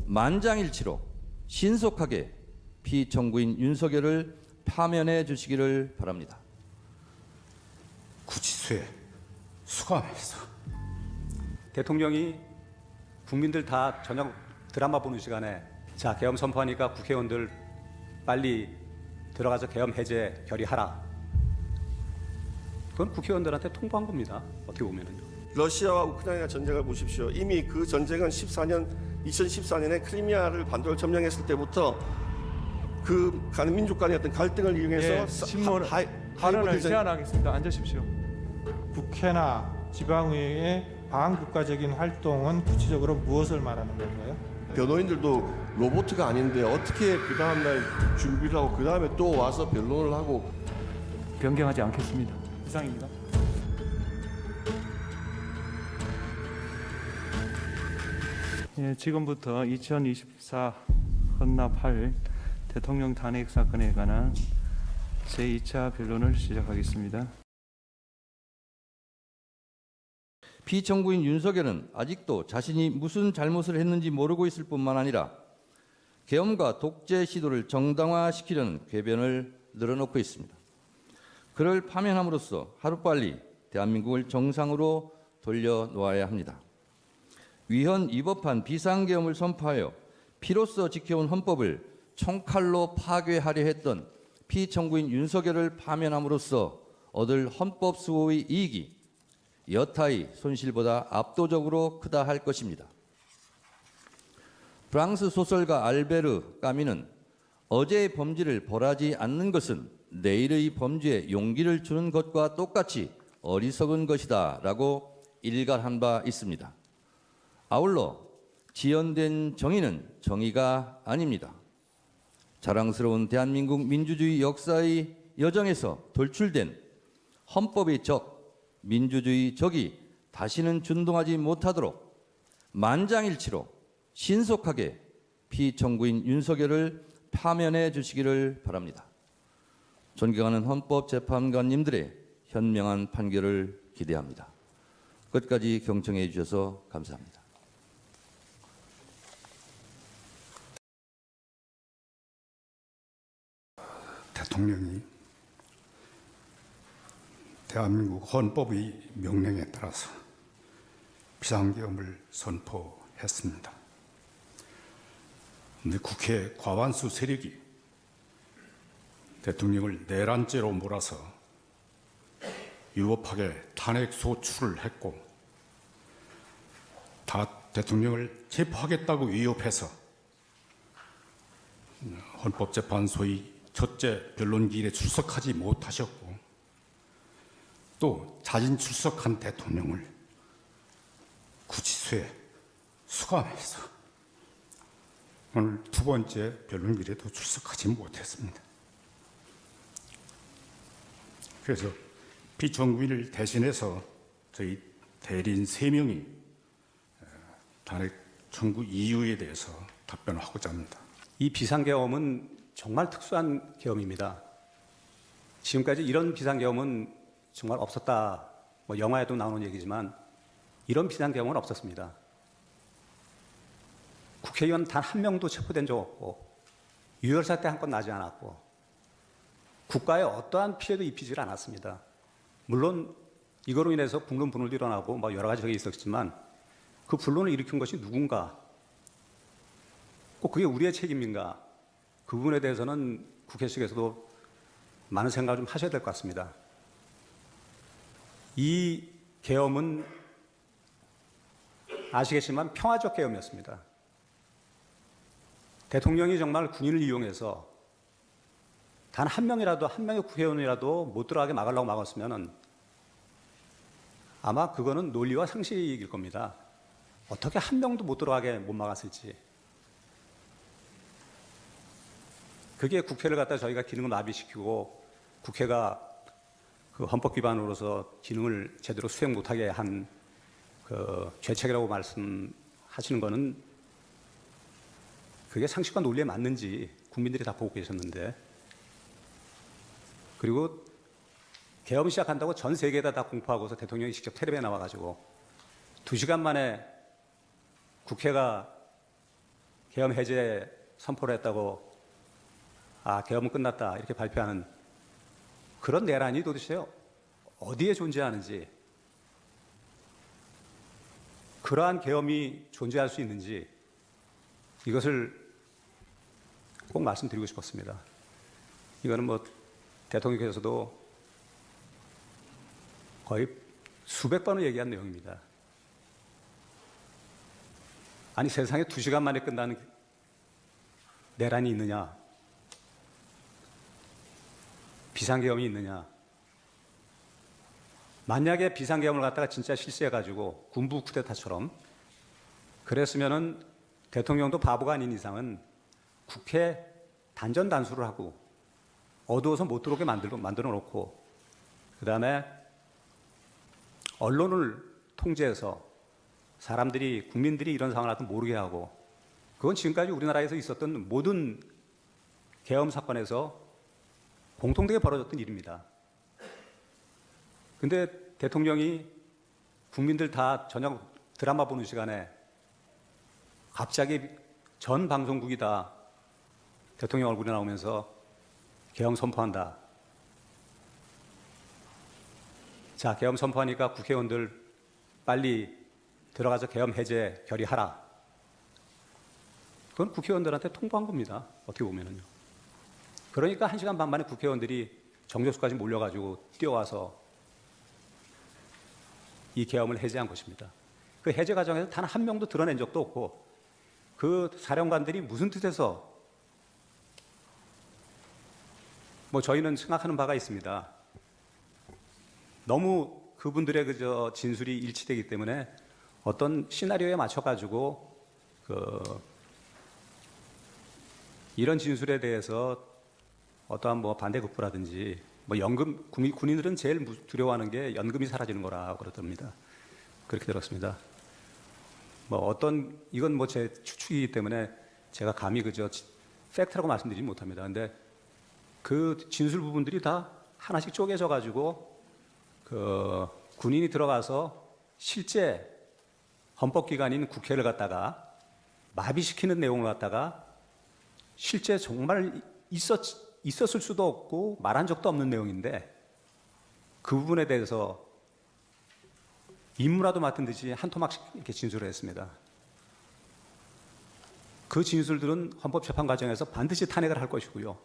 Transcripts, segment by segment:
만장일치로 신속하게 피청구인 윤석열을 파면해 주시기를 바랍니다. 구치소에 수감해서 대통령이 국민들 다 저녁 드라마 보는 시간에 자 계엄 선포하니까 국회의원들 빨리 들어가서 계엄 해제 결의하라. 그건 국회의원들한테 통보한 겁니다. 어떻게 보면은요. 러시아와 우크라이나 전쟁을 보십시오. 이미 그 전쟁은 2014년에 크리미아를 반도를 점령했을 때부터 그 민족 간의 어떤 갈등을 이용해서 발언을 제한하겠습니다. 앉으십시오. 국회나 지방의회의 반국가적인 활동은 구체적으로 무엇을 말하는 건가요? 변호인들도 로봇가 아닌데 어떻게 그 다음날 준비를 하고 그 다음에 또 와서 변론을 하고. 변경하지 않겠습니다. 이상입니다. 예, 지금부터 2024 헌납 8 대통령 탄핵 사건에 관한 제2차 변론을 시작하겠습니다. 피청구인 윤석열은 아직도 자신이 무슨 잘못을 했는지 모르고 있을 뿐만 아니라 계엄과 독재 시도를 정당화시키려는 궤변을 늘어놓고 있습니다. 그를 파면함으로써 하루빨리 대한민국을 정상으로 돌려놓아야 합니다. 위헌 위법한 비상계엄을 선포하여 피로써 지켜온 헌법을 총칼로 파괴하려 했던 피청구인 윤석열을 파면함으로써 얻을 헌법 수호의 이익이 여타의 손실보다 압도적으로 크다 할 것입니다. 프랑스 소설가 알베르 까미는 어제의 범죄를 벌하지 않는 것은 내일의 범죄에 용기를 주는 것과 똑같이 어리석은 것이다 라고 일갈한 바 있습니다. 아울러 지연된 정의는 정의가 아닙니다. 자랑스러운 대한민국 민주주의 역사의 여정에서 돌출된 헌법의 적, 민주주의 적이 다시는 준동하지 못하도록 만장일치로 신속하게 피청구인 윤석열을 파면해 주시기를 바랍니다. 존경하는 헌법재판관님들의 현명한 판결을 기대합니다. 끝까지 경청해 주셔서 감사합니다. 대통령이 대한민국 헌법의 명령에 따라서 비상계엄을 선포했습니다. 그런데 국회 과반수 세력이 대통령을 내란죄로 몰아서 위법하게 탄핵 소추를 했고 다 대통령을 체포하겠다고 위협해서 헌법재판소의 첫째 변론기일에 출석하지 못하셨고 또 자진 출석한 대통령을 구치소에 수감해서 오늘 두 번째 변론기일에도 출석하지 못했습니다. 그래서 피청구인을 대신해서 저희 대리인 3명이 탄핵 청구 이유에 대해서 답변하고자 합니다. 이 비상계엄은 정말 특수한 계엄입니다. 지금까지 이런 비상계엄은 정말 없었다. 뭐 영화에도 나오는 얘기지만 이런 비상계엄은 없었습니다. 국회의원 단 한 명도 체포된 적 없고 유혈 사태 한 건 나지 않았고 국가에 어떠한 피해도 입히질 않았습니다. 물론 이거로 인해서 국론 분열도 일어나고 뭐 여러 가지 적이 있었지만 그 분론을 일으킨 것이 누군가, 꼭 그게 우리의 책임인가, 그 부분에 대해서는 국회 측에서도 많은 생각을 좀 하셔야 될 것 같습니다. 이 계엄은 아시겠지만 평화적 계엄이었습니다. 대통령이 정말 군인을 이용해서 단 한 명이라도, 한 명의 국회의원이라도 못 들어가게 막으려고 막았으면은 아마 그거는 논리와 상식일 겁니다. 어떻게 한 명도 못 들어가게 못 막았을지. 그게 국회를 갖다 저희가 기능을 마비시키고 국회가 그 헌법 위반으로서 기능을 제대로 수행 못하게 한 그 죄책이라고 말씀하시는 거는 그게 상식과 논리에 맞는지 국민들이 다 보고 계셨는데, 그리고 계엄 시작한다고 전 세계에다 다 공포하고서 대통령이 직접 텔레비에 나와가지고 2시간 만에 국회가 계엄 해제 선포를 했다고 계엄은 끝났다 이렇게 발표하는 그런 내란이 도대체 어디에 존재하는지, 그러한 계엄이 존재할 수 있는지 이것을 꼭 말씀드리고 싶었습니다. 이거는 뭐 대통령께서도 거의 수백 번을 얘기한 내용입니다. 아니, 세상에 2시간 만에 끝나는 내란이 있느냐? 비상계엄이 있느냐? 만약에 비상계엄을 갖다가 진짜 실시해가지고 군부 쿠데타처럼 그랬으면은 대통령도 바보가 아닌 이상은 국회 단전단수를 하고 어두워서 못 들어오게 만들어 놓고, 그 다음에 언론을 통제해서 사람들이, 국민들이 이런 상황을 하여튼 모르게 하고, 그건 지금까지 우리나라에서 있었던 모든 계엄 사건에서 공통되게 벌어졌던 일입니다. 근데 대통령이 국민들 다 저녁 드라마 보는 시간에 갑자기 전 방송국이 다 대통령 얼굴이 나오면서 계엄 선포한다. 자, 계엄 선포하니까 국회의원들 빨리 들어가서 계엄 해제 결의하라. 그건 국회의원들한테 통보한 겁니다. 어떻게 보면은요. 그러니까 1시간 반 만에 국회의원들이 정족수까지 몰려가지고 뛰어와서 이 계엄을 해제한 것입니다. 그 해제 과정에서 단 한 명도 드러낸 적도 없고, 그 사령관들이 무슨 뜻에서, 뭐 저희는 생각하는 바가 있습니다. 너무 그분들의 진술이 일치되기 때문에 어떤 시나리오에 맞춰가지고 이런 진술에 대해서 어떠한 뭐 반대급부라든지 뭐 연금, 군인들은 제일 두려워하는 게 연금이 사라지는 거라 그러답니다. 그렇게 들었습니다. 이건 뭐 제 추측이기 때문에 제가 감히 팩트라고 말씀드리지 못합니다. 근데 그 진술 부분들이 다 하나씩 쪼개져 가지고 군인이 들어가서 실제 헌법기관인 국회를 갖다가 마비시키는 내용을 갖다가 실제 정말 있었을 수도 없고 말한 적도 없는 내용인데, 그 부분에 대해서 인무라도 맡은 듯이 한 토막씩 이렇게 진술을 했습니다. 그 진술들은 헌법재판 과정에서 반드시 탄핵을 할 것이고요.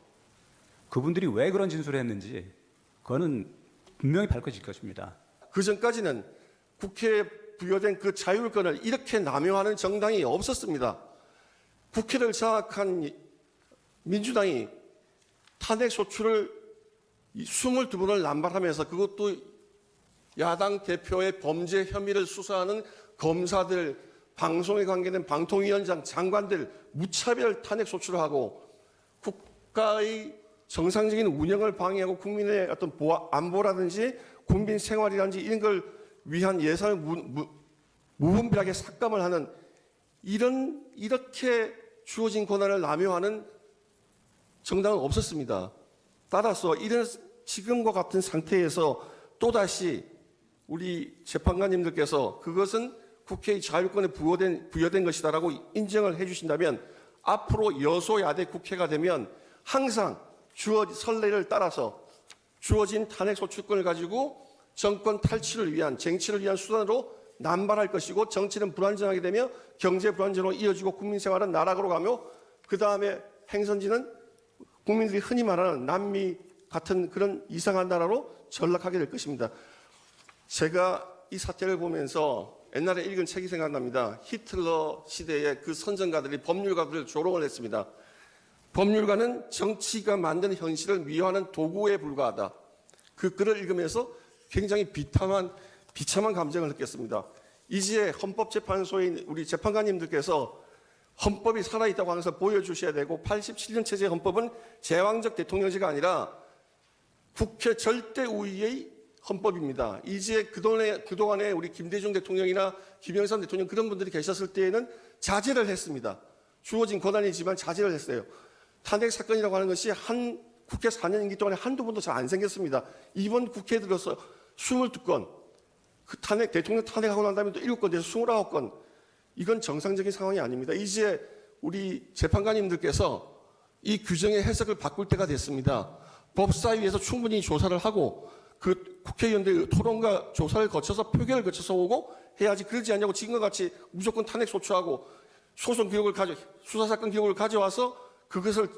그분들이 왜 그런 진술을 했는지 그거는 분명히 밝혀질 것입니다. 그 전까지는 국회에 부여된 그 자율권을 이렇게 남용하는 정당이 없었습니다. 국회를 장악한 민주당이 탄핵 소추를 22번을 남발하면서, 그것도 야당 대표의 범죄 혐의를 수사하는 검사들, 방송에 관계된 방통위원장, 장관들 무차별 탄핵 소추를 하고, 국가의 정상적인 운영을 방해하고 국민의 어떤 안보라든지 국민 생활이라든지 이런 걸 위한 예산을 무분별하게 삭감을 하는 이렇게 주어진 권한을 남용하는 정당은 없었습니다. 따라서 이런 지금과 같은 상태에서 또다시 우리 재판관님들께서 그것은 국회의 자율권에 부여된 것이다라고 인정을 해주신다면, 앞으로 여소야대 국회가 되면 항상 선례를 따라서 주어진 탄핵소추권을 가지고 정권 탈취를 위한, 쟁취를 위한 수단으로 남발할 것이고, 정치는 불안정하게 되며 경제 불안정으로 이어지고 국민생활은 나락으로 가며, 그 다음에 행선지는 국민들이 흔히 말하는 남미 같은 그런 이상한 나라로 전락하게 될 것입니다. 제가 이 사태를 보면서 옛날에 읽은 책이 생각납니다. 히틀러 시대의 그 선전가들이 법률가들을 조롱을 했습니다. 법률가는 정치가 만든 현실을 미화하는 도구에 불과하다. 그 글을 읽으면서 굉장히 비참한 감정을 느꼈습니다. 이제 헌법재판소의 우리 재판관님들께서 헌법이 살아있다고 하면서 보여주셔야 되고, 87년 체제 헌법은 제왕적 대통령제가 아니라 국회 절대 우위의 헌법입니다. 이제 그동안에 우리 김대중 대통령이나 김영삼 대통령 그런 분들이 계셨을 때에는 자제를 했습니다. 주어진 권한이지만 자제를 했어요. 탄핵 사건이라고 하는 것이 한 국회 4년 임기 동안에 한두 번도 잘 안 생겼습니다. 이번 국회에 들어서 22건, 대통령 탄핵하고 난 다음에 또 7건 돼서 29건, 이건 정상적인 상황이 아닙니다. 이제 우리 재판관님들께서 이 규정의 해석을 바꿀 때가 됐습니다. 법사위에서 충분히 조사를 하고 그 국회의원들의 토론과 조사를 거쳐서 표결을 거쳐서 오고 해야지, 그러지 않냐고 지금과 같이 무조건 탄핵 소추하고 소송 기록을 수사사건 기록을 가져와서 그것을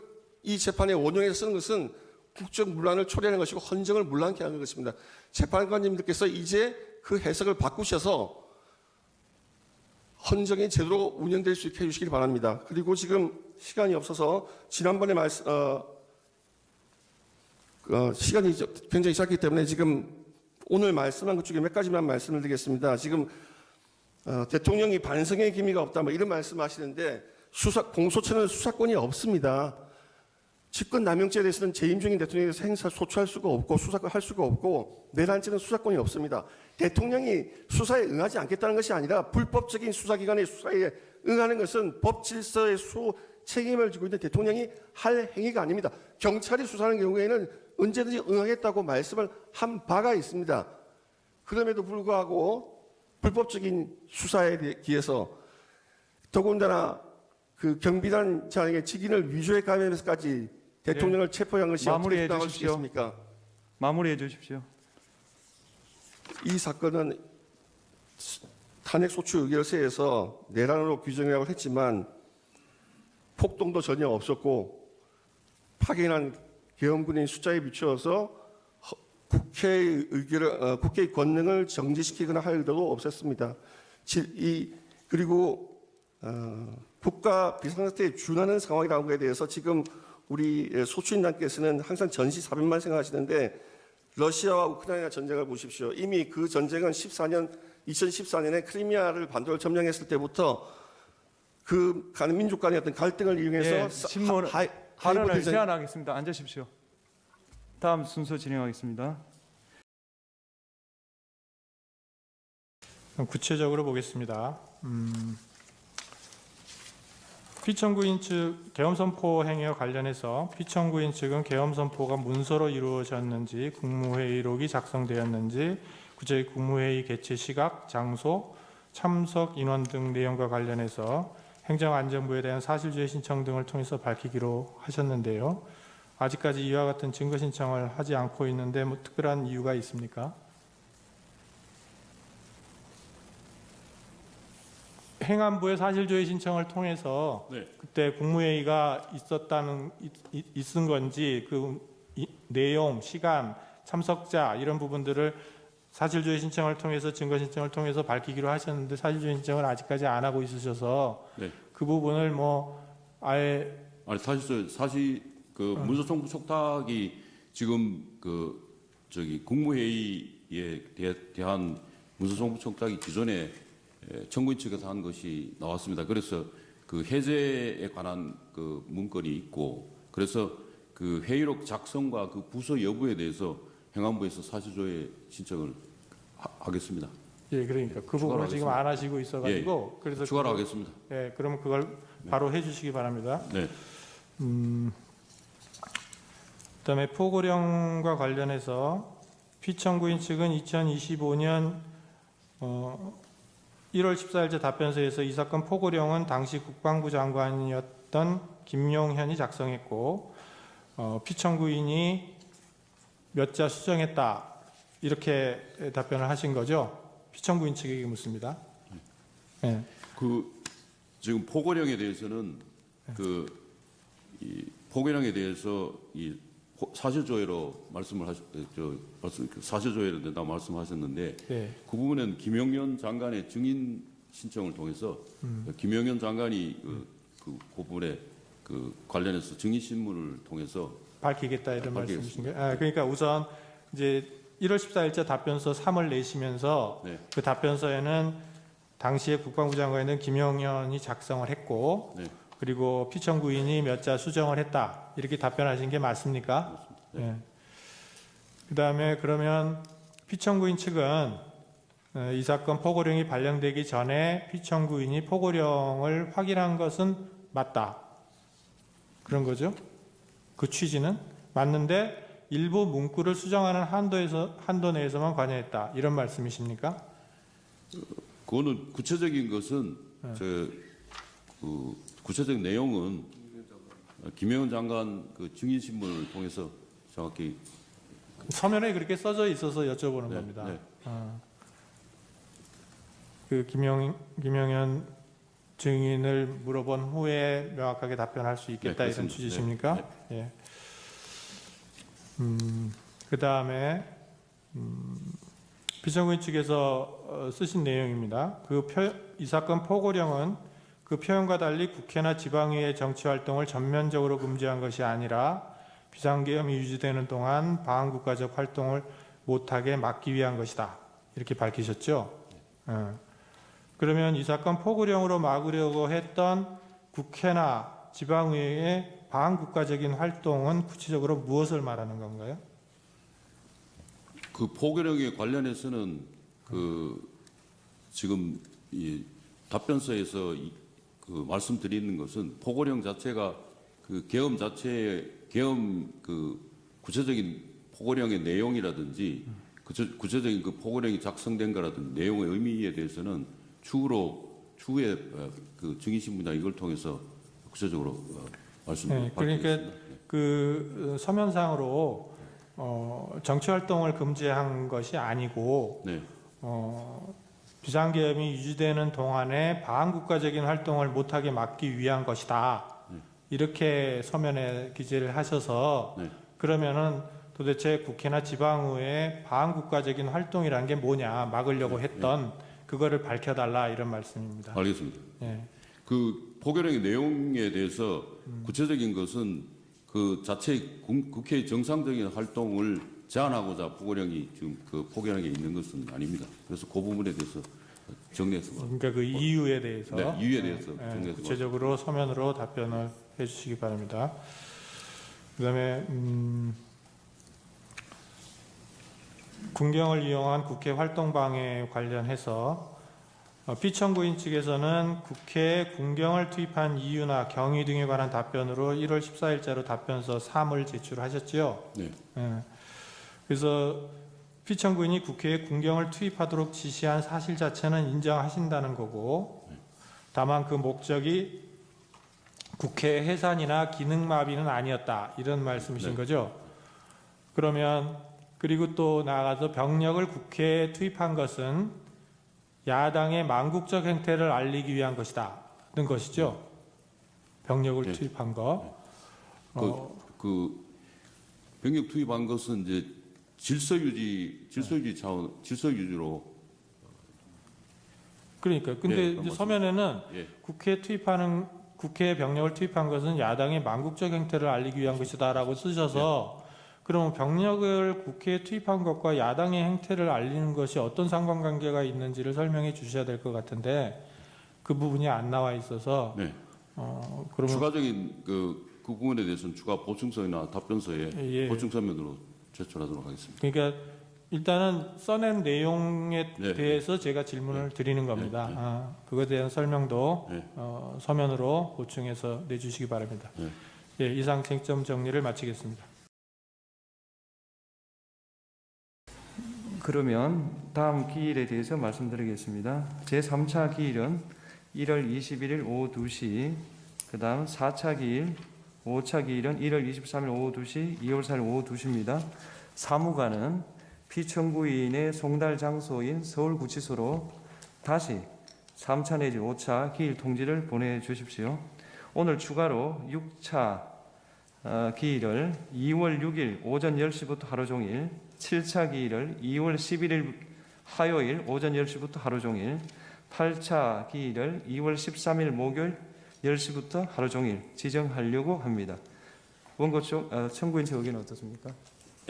이 재판에 원용해서 쓰는 것은 국정문란을 초래하는 것이고 헌정을 문란케 하는 것입니다. 재판관님들께서 이제 그 해석을 바꾸셔서 헌정이 제대로 운영될 수 있게 해주시기 바랍니다. 그리고 지금 시간이 없어서 지난번에 시간이 굉장히 짧기 때문에 지금 오늘 말씀한 것 중에 몇 가지만 말씀을 드리겠습니다. 지금 대통령이 반성의 기미가 없다, 뭐 이런 말씀하시는데 공소처는 수사권이 없습니다. 직권남용죄에 대해서는 재임 중인 대통령에 대해서 소추할 수가 없고 수사할 수가 없고 내란죄는 수사권이 없습니다. 대통령이 수사에 응하지 않겠다는 것이 아니라 불법적인 수사기관의 수사에 응하는 것은 법 질서의 책임을 지고 있는 대통령이 할 행위가 아닙니다. 경찰이 수사하는 경우에는 언제든지 응하겠다고 말씀을 한 바가 있습니다. 그럼에도 불구하고 불법적인 수사에 기해서 더군다나 그 경비단장의 직인을 위조에 감염해서까지 대통령을 체포한 것이 어떻게 당할 수 있겠습니까? 마무리해 주십시오. 이 사건은 탄핵소추 의결서에서 내란으로 규정이라고 했지만 폭동도 전혀 없었고 파견한 계엄군인 숫자에 비추어서 국회의 국회의 권능을 정지시키거나 할 의도도 없었습니다. 그리고 국가 비상사태에 준하는 상황이라는 것에 대해서 지금 우리 소추인단께서는 항상 전시 사변만 생각하시는데 러시아와 우크라이나 전쟁을 보십시오. 이미 그 전쟁은 2014년에 크리미아를 반도를 점령했을 때부터 그 민족 간의 어떤 갈등을 이용해서 신문 발언을 제한하겠습니다. 앉으십시오. 다음 순서 진행하겠습니다. 구체적으로 보겠습니다. 피청구인 측 계엄선포 행위와 관련해서 피청구인 측은 계엄선포가 문서로 이루어졌는지 국무회의록이 작성되었는지 구체의 국무회의 개최 시각, 장소, 참석 인원 등 내용과 관련해서 행정안전부에 대한 사실조회 신청 등을 통해서 밝히기로 하셨는데요. 아직까지 이와 같은 증거 신청을 하지 않고 있는데 뭐 특별한 이유가 있습니까? 행안부의 사실조회 신청을 통해서 그때 국무회의가 있은 건지 그 내용, 시간, 참석자 이런 부분들을 사실조회 신청을 통해서 증거 신청을 통해서 밝히기로 하셨는데 사실조회 신청을 아직까지 안 하고 있으셔서 그 부분을 뭐 아예 사실 그 문서 송부 촉탁이 지금 국무회의에 대한 문서 송부 촉탁이 기존에 청구인 측에서 한 것이 나왔습니다. 그래서 그 해제에 관한 그 문건이 있고 그래서 그 회의록 작성과 그 부서 여부에 대해서 행안부에서 사실조회 신청을 하겠습니다. 예, 그러니까 그 부분을 지금 안 하시고 있어가지고 그래서 추가로 하겠습니다. 예, 그럼 그걸 바로 해주시기 바랍니다. 네. 그다음에 포고령과 관련해서 피청구인 측은 2025년 1월 14일자 답변서에서 이 사건 포고령은 당시 국방부 장관이었던 김용현이 작성했고 피청구인이 몇 자 수정했다 이렇게 답변을 하신 거죠. 피청구인 측에게 묻습니다. 네. 지금 포고령에 대해서는 이 포고령에 대해서 이 사실조회로 사실조회로 된다 말씀하셨는데 그 부분은 김용현 장관의 증인 신청을 통해서 김용현 장관이 그 부분에 관련해서 증인 신문을 통해서 밝히겠다 이런 말씀이신가요? 그러니까 우선 이제 1월 14일자 답변서 3을 내시면서 그 답변서에는 당시에 국방부 장관에는 김용현이 작성을 했고 그리고 피청구인이 몇 자 수정을 했다 이렇게 답변하신 게 맞습니까? 네. 그다음에 그러면 피청구인 측은 이 사건 포고령이 발령되기 전에 피청구인이 포고령을 확인한 것은 맞다 그런 거죠? 그 취지는 맞는데 일부 문구를 수정하는 한도 내에서만 관여했다 이런 말씀이십니까? 그거는 구체적인 것은 구체적인 내용은 김영현 장관 그 증인 신문을 통해서 정확히 서면에 그렇게 써져 있어서 여쭤보는 네, 겁니다. 네. 그 김영현 증인을 물어본 후에 명확하게 답변할 수 있겠다 네, 이런 그렇습니다. 취지십니까? 네, 예. 그 다음에 피청구인 측에서 쓰신 내용입니다. 이 사건 포고령은 그 표현과 달리 국회나 지방의회 정치 활동을 전면적으로 금지한 것이 아니라 비상계엄이 유지되는 동안 방한국가적 활동을 못하게 막기 위한 것이다. 이렇게 밝히셨죠? 그러면 이 사건 포고령으로 막으려고 했던 국회나 지방의회의 방한국가적인 활동은 구체적으로 무엇을 말하는 건가요? 그 포고령에 관련해서는 그 지금 이 답변서에서 그 말씀드리는 것은 포고령 자체가 그 계엄 그 구체적인 포고령의 내용이라든지 구체적인 그 포고령이 작성된 거라든지 내용의 의미에 대해서는 추후에 그 증인신문이나 이걸 통해서 구체적으로 말씀드리겠습니다. 네, 그러니까 그 서면상으로 정치 활동을 금지한 것이 아니고 네. 비상계엄이 유지되는 동안에 방한국가적인 활동을 못하게 막기 위한 것이다. 이렇게 서면에 기재를 하셔서 네. 그러면은 도대체 국회나 지방의회의 방한국가적인 활동이라는 게 뭐냐 막으려고 했던 그거를 밝혀달라 이런 말씀입니다. 알겠습니다. 예. 그 포고령의 내용에 대해서 구체적인 것은 그 자체 국회의 정상적인 활동을 제한하고자 포고령이 지금 그 포고령에 있는 것은 아닙니다. 그래서 그 부분에 대해서 정리해서 그러니까 그 이유에 대해서 네, 이유에 대해서 정리해서 구체적으로 서면으로 답변을 해주시기 바랍니다. 그다음에 군경을 이용한 국회 활동 방해 관련해서 피청구인 측에서는 국회에 군경을 투입한 이유나 경위 등에 관한 답변으로 1월 14일자로 답변서 3을 제출하셨죠. 네. 그래서 피청구인이 국회에 군경을 투입하도록 지시한 사실 자체는 인정하신다는 거고, 다만 그 목적이 국회 해산이나 기능마비는 아니었다 이런 말씀이신 네. 거죠. 그러면 그리고 또 나아가서 병력을 국회에 투입한 것은 야당의 망국적 행태를 알리기 위한 것이다는 것이죠. 병력을 네. 투입한 거. 그 병력 투입한 것은 이제 질서 유지로. 그러니까 근데 네, 이제 맞습니다. 서면에는 예. 국회에 병력을 투입한 것은 야당의 망국적 행태를 알리기 위한 것이다라고 쓰셔서 그러면 병력을 국회에 투입한 것과 야당의 행태를 알리는 것이 어떤 상관관계가 있는지를 설명해 주셔야 될 것 같은데 그 부분이 안 나와 있어서 네. 그러면 추가적인 그 부분에 대해서는 추가 보충서나 답변서에 예. 보충서면으로 제출하도록 하겠습니다. 그러니까 일단은 써낸 내용에 네. 대해서 제가 질문을 드리는 겁니다. 네. 그거에 대한 설명도 네. 서면으로 보충해서 내주시기 바랍니다. 네. 예, 이상 쟁점 정리를 마치겠습니다. 그러면 다음 기일에 대해서 말씀드리겠습니다. 제3차 기일은 1월 21일 오후 2시, 그 다음 4차 기일, 5차 기일은 1월 23일 오후 2시, 2월 4일 오후 2시입니다. 사무관은 피청구인의 송달 장소인 서울구치소로 다시 3차 내지 5차 기일 통지를 보내주십시오. 오늘 추가로 6차 기일을 2월 6일 오전 10시부터 하루 종일, 7차 기일을 2월 11일 화요일 오전 10시부터 하루 종일, 8차 기일을 2월 13일 목요일 10시부터 하루 종일 지정하려고 합니다. 원고 쪽 청구인 측 의견은 어떻습니까?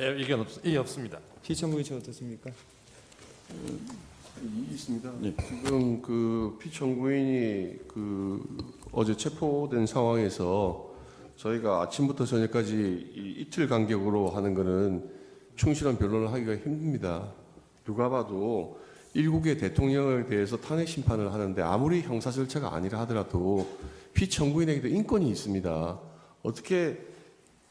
예, 이견 없습니다. 피청구인 측 어떻습니까? 있습니다. 네. 지금 그 피청구인이 어제 체포된 상황에서 저희가 아침부터 저녁까지 이틀 간격으로 하는 거는 충실한 변론을 하기가 힘듭니다. 누가 봐도 일국의 대통령에 대해서 탄핵 심판을 하는데 아무리 형사 절차가 아니라 하더라도 피청구인에게도 인권이 있습니다. 어떻게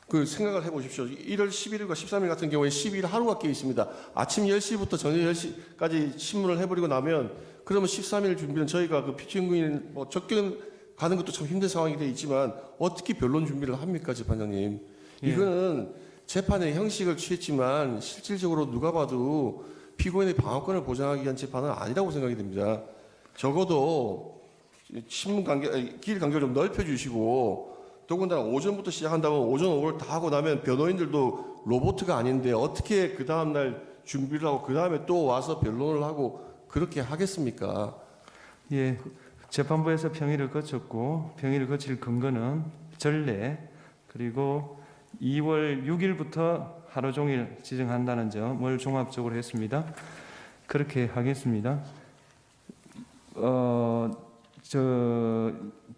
그 생각을 해보십시오. 1월 11일과 13일 같은 경우에 12일 하루가 끼어 있습니다. 아침 10시부터 저녁 10시까지 신문을 해버리고 나면 그러면 13일 준비는 저희가 그 피청구인 접견 가는 것도 참 힘든 상황이 돼 있지만 어떻게 변론 준비를 합니까, 재판장님? 예. 이거는 재판의 형식을 취했지만 실질적으로 누가 봐도 피고인의 방어권을 보장하기 위한 재판은 아니라고 생각이 됩니다. 적어도 신문 간격, 길 간격을 좀 넓혀주시고 더군다나 오전부터 시작한다면 오전 오후를 다 하고 나면 변호인들도 로보트가 아닌데 어떻게 그 다음날 준비를 하고 그 다음에 또 와서 변론을 하고 그렇게 하겠습니까? 예, 재판부에서 평의를 거쳤고 평의를 거칠 근거는 전례 그리고 2월 6일부터 하루 종일 지정한다는 점을 종합적으로 했습니다. 그렇게 하겠습니다.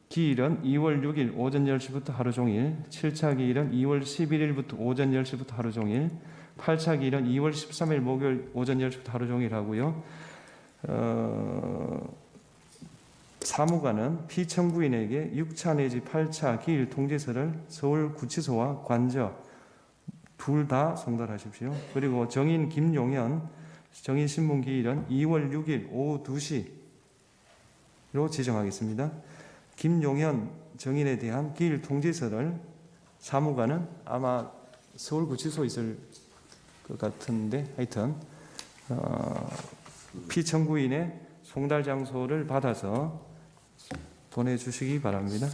기일은 2월 6일 오전 10시부터 하루 종일, 7차 기일은 2월 11일부터 오전 10시부터 하루 종일, 8차 기일은 2월 13일 목요일 오전 10시부터 하루 종일 하고요. 사무관은 피청구인에게 6차 내지 8차 기일 통지서를 서울구치소와 관저 둘 다 송달하십시오. 그리고 정인 김용현 정인 신문 기일은 2월 6일 오후 2시로 지정하겠습니다. 김용현 정인에 대한 기일 통지서를 사무관은 아마 서울구치소에 있을 것 같은데 하여튼 피청구인의 송달 장소를 받아서 보내주시기 바랍니다.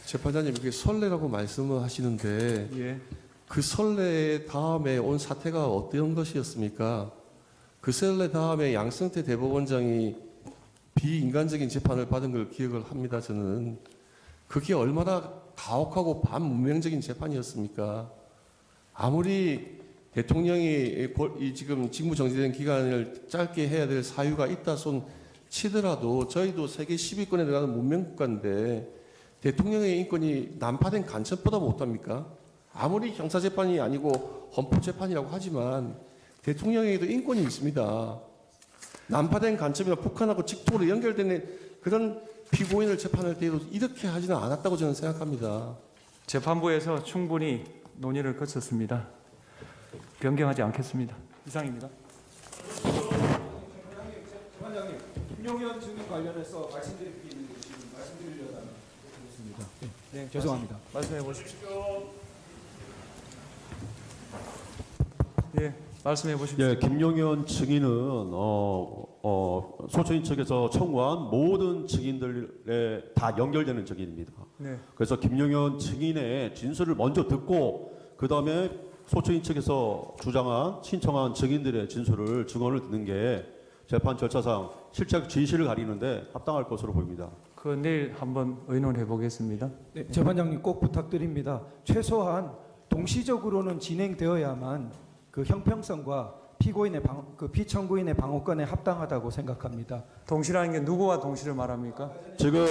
재판장님, 이렇게 선례라고 말씀을 하시는데 예. 그 선례 다음에 온 사태가 어떤 것이었습니까? 그 선례 다음에 양승태 대법원장이 비인간적인 재판을 받은 걸 기억을 합니다. 저는 그게 얼마나 가혹하고 반문명적인 재판이었습니까? 아무리 대통령이 지금 직무 정지된 기간을 짧게 해야 될 사유가 있다 손 치더라도 저희도 세계 10위권에 들어가는 문명국가인데 대통령의 인권이 난파된 간첩보다 못합니까? 아무리 형사재판이 아니고 헌법재판이라고 하지만 대통령에게도 인권이 있습니다. 난파된 간첩이나 북한하고 직통으로 연결되는 그런 피고인을 재판할 때에도 이렇게 하지는 않았다고 저는 생각합니다. 재판부에서 충분히 논의를 거쳤습니다. 변경하지 않겠습니다. 이상입니다. 재판장님, 김용현 증인 관련해서 말씀드릴 게 있는 데 지금 말씀드리려다 그렇습니다. 네, 죄송합니다. 말씀해 보십시오. 예, 말씀해 보십시오. 예, 김용현 증인은 소초인 측에서 청구한 모든 증인들에 다 연결되는 증인입니다. 네. 그래서 김용현 증인의 진술을 먼저 듣고 그 다음에 소초인 측에서 신청한 증인들의 진술을 증언을 듣는 게 재판 절차상 실체적 진실을 가리는데 합당할 것으로 보입니다. 그 내일 한번 의논해 보겠습니다. 네, 재판장님 꼭 부탁드립니다. 최소한 동시적으로는 진행되어야만 그 형평성과 피고인의 피청구인의 방어권에 합당하다고 생각합니다. 동시라는 게 누구와 동시를 말합니까? 지금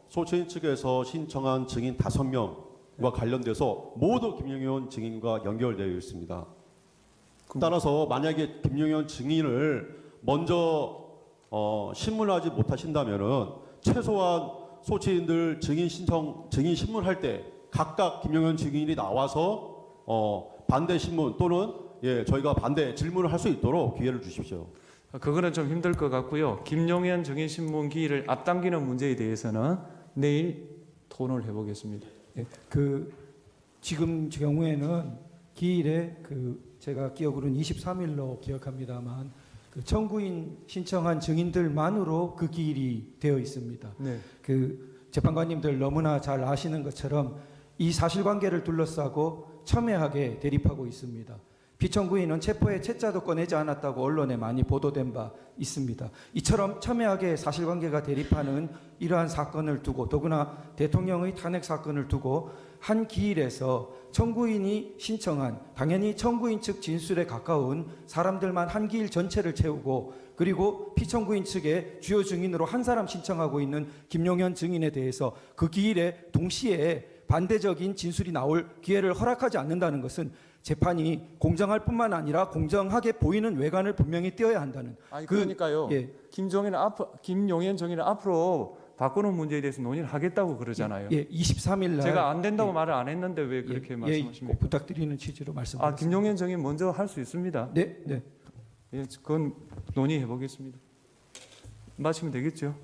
소초인 측에서 신청한 증인 5명과 관련돼서 모두 김용현 증인과 연결되어 있습니다. 따라서 만약에 김용현 증인을 먼저 신문하지 못하신다면은 최소한 소치인들 증인 신문할 때 각각 김용현 증인이 나와서 반대 신문 또는 저희가 반대 질문을 할 수 있도록 기회를 주십시오. 그거는 좀 힘들 것 같고요. 김용현 증인 신문 기일을 앞당기는 문제에 대해서는 내일 토론을 해보겠습니다. 네, 지금 경우에는 기일에 제가 기억으로는 23일로 기억합니다만 청구인 신청한 증인들만으로 그 기일이 되어 있습니다. 네. 재판관님들 너무나 잘 아시는 것처럼 이 사실관계를 둘러싸고 첨예하게 대립하고 있습니다. 피청구인은 체포의 채자도 꺼내지 않았다고 언론에 많이 보도된 바 있습니다. 이처럼 첨예하게 사실관계가 대립하는 이러한 사건을 두고 더구나 대통령의 탄핵 사건을 두고 한 기일에서 청구인이 신청한 당연히 청구인 측 진술에 가까운 사람들만 한 기일 전체를 채우고 그리고 피청구인 측의 주요 증인으로 한 사람 신청하고 있는 김용현 증인에 대해서 그 기일에 동시에 반대적인 진술이 나올 기회를 허락하지 않는다는 것은 재판이 공정할 뿐만 아니라 공정하게 보이는 외관을 분명히 띄어야 한다는. 그러니까요. 예. 김용현 증인은 앞으로 바꾸는 문제에 대해서 논의를 하겠다고 그러잖아요. 예, 23일 날 제가 안 된다고 말을 안 했는데 왜 그렇게 말씀하십니까? 꼭 부탁드리는 취지로 말씀드렸습니다. 김용현 증인 먼저 할 수 있습니다. 네, 네. 예, 그건 논의해 보겠습니다. 마치면 되겠죠.